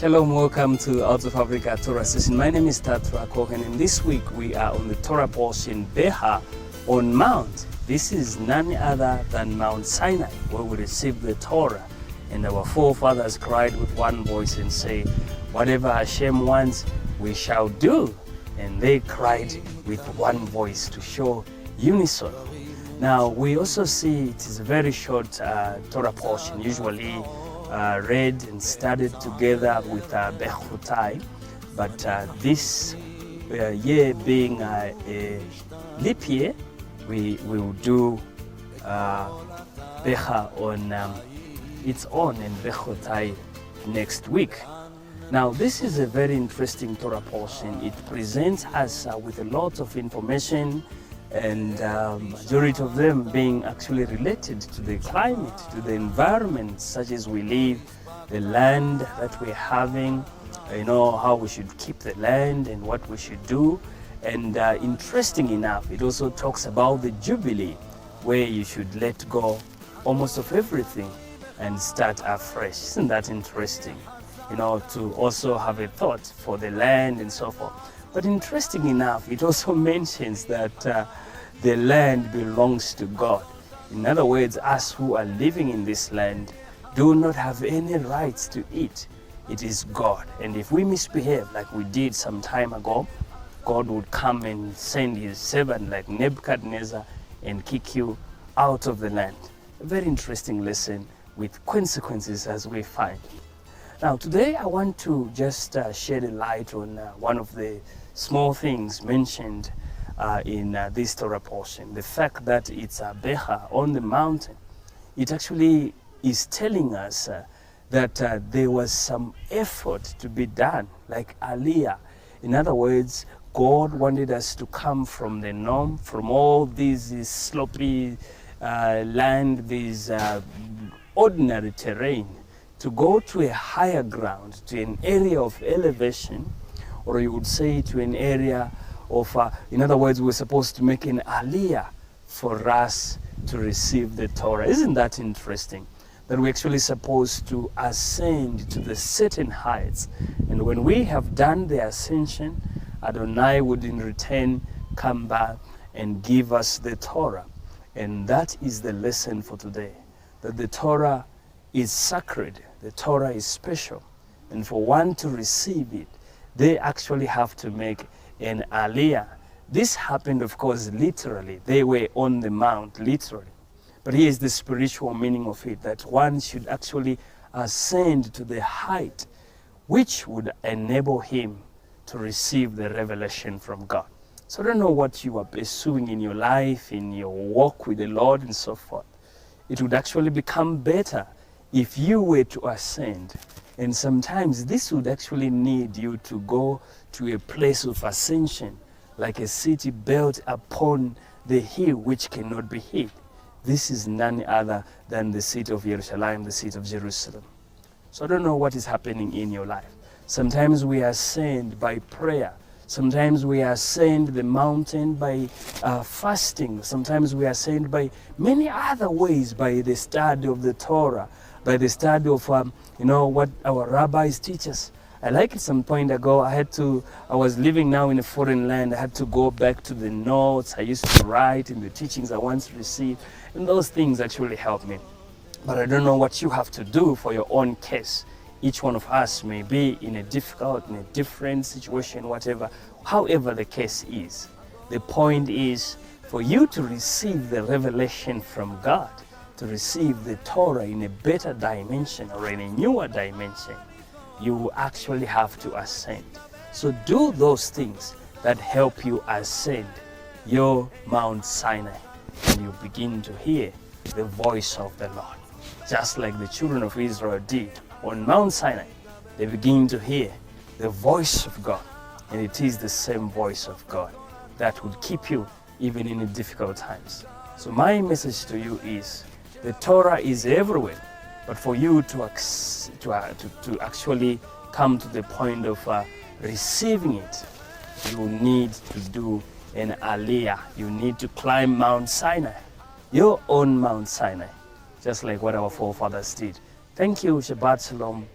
Shalom, welcome to Out of Africa Torah Session. My name is Tatra Kohen, and this week we are on the Torah portion Behar on Mount. This is none other than Mount Sinai, where we received the Torah. And our forefathers cried with one voice and say, whatever Hashem wants, we shall do. And they cried with one voice to show unison. Now, we also see it is a very short Torah portion, usually read and studied together with Behar. But this year being a leap year, we will do Behar on its own and Behar next week. Now, this is a very interesting Torah portion. It presents us with a lot of information, and majority of them being actually related to the climate, to the environment such as we live, the land that we're having, how we should keep the land and what we should do. And interesting enough, it also talks about the Jubilee, where you should let go almost of everything and start afresh. Isn't that interesting? To also have a thought for the land and so forth. But interesting enough, it also mentions that the land belongs to God. In other words, us who are living in this land do not have any rights to it. It is God. And if we misbehave like we did some time ago, God would come and send his servant like Nebuchadnezzar and kick you out of the land. A very interesting lesson with consequences as we find. Now, today I want to just shed a light on one of the small things mentioned in this Torah portion. The fact that it's a Behar on the mountain, it actually is telling us that there was some effort to be done, like Aliyah. In other words, God wanted us to come from the norm, from all this sloppy land, this ordinary terrain, to go to a higher ground, to an area of elevation, or you would say to an area of, in other words, we're supposed to make an aliyah for us to receive the Torah. Isn't that interesting? That we're actually supposed to ascend to the certain heights. And when we have done the ascension, Adonai would in return come back and give us the Torah. And that is the lesson for today, that the Torah is sacred. The Torah is special, and for one to receive it, they actually have to make an aliyah. This happened, of course, literally. They were on the mount, literally. But here's the spiritual meaning of it, that one should actually ascend to the height which would enable him to receive the revelation from God. So I don't know what you are pursuing in your life, in your walk with the Lord and so forth. It would actually become better if you were to ascend. And sometimes this would actually need you to go to a place of ascension, like a city built upon the hill which cannot be hid. This is none other than the city of Jerusalem, the city of Jerusalem. So I don't know what is happening in your life. Sometimes we ascend by prayer. Sometimes we ascend the mountain by fasting. Sometimes we ascend by many other ways, by the study of the Torah, by the study of what our rabbis teach us. I like it some point ago, I was living now in a foreign land. I had to go back to the notes I used to write and the teachings I once received. And those things actually helped me. But I don't know what you have to do for your own case. Each one of us may be in a different situation, whatever, however the case is. The point is for you to receive the revelation from God, to receive the Torah in a better dimension or in a newer dimension, you actually have to ascend. So do those things that help you ascend your Mount Sinai, and you begin to hear the voice of the Lord. Just like the children of Israel did on Mount Sinai, they begin to hear the voice of God, and it is the same voice of God that would keep you even in the difficult times. So my message to you is, the Torah is everywhere, but for you to actually come to the point of receiving it, you need to do an aliyah. You need to climb Mount Sinai, your own Mount Sinai, just like what our forefathers did. Thank you. Shabbat Shalom.